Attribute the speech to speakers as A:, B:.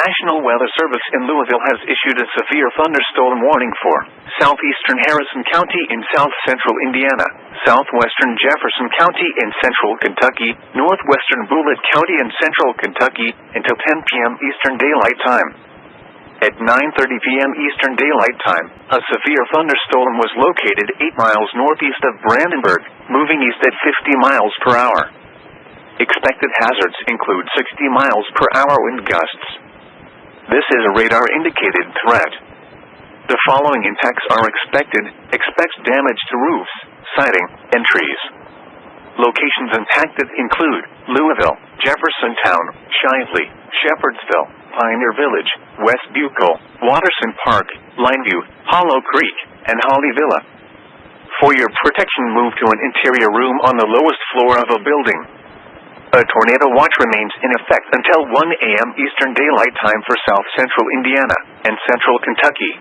A: National Weather Service in Louisville has issued a severe thunderstorm warning for southeastern Harrison County in south-central Indiana, southwestern Jefferson County in central Kentucky, northwestern Bullitt County in central Kentucky, until 10 p.m. Eastern Daylight Time. At 9:30 p.m. Eastern Daylight Time, a severe thunderstorm was located 8 miles northeast of Brandenburg, moving east at 50 miles per hour. Expected hazards include 60 miles per hour wind gusts. This is a radar-indicated threat. The following impacts are expected. Expect damage to roofs, siding, and trees. Locations impacted include Louisville, Jeffersontown, Shively, Shepherdsville, Pioneer Village, West Bucol, Watterson Park, Lineview, Hollow Creek, and Holly Villa. For your protection, move to an interior room on the lowest floor of a building. A tornado watch remains in effect until 1 a.m. Eastern Daylight Time for south-central Indiana and central Kentucky.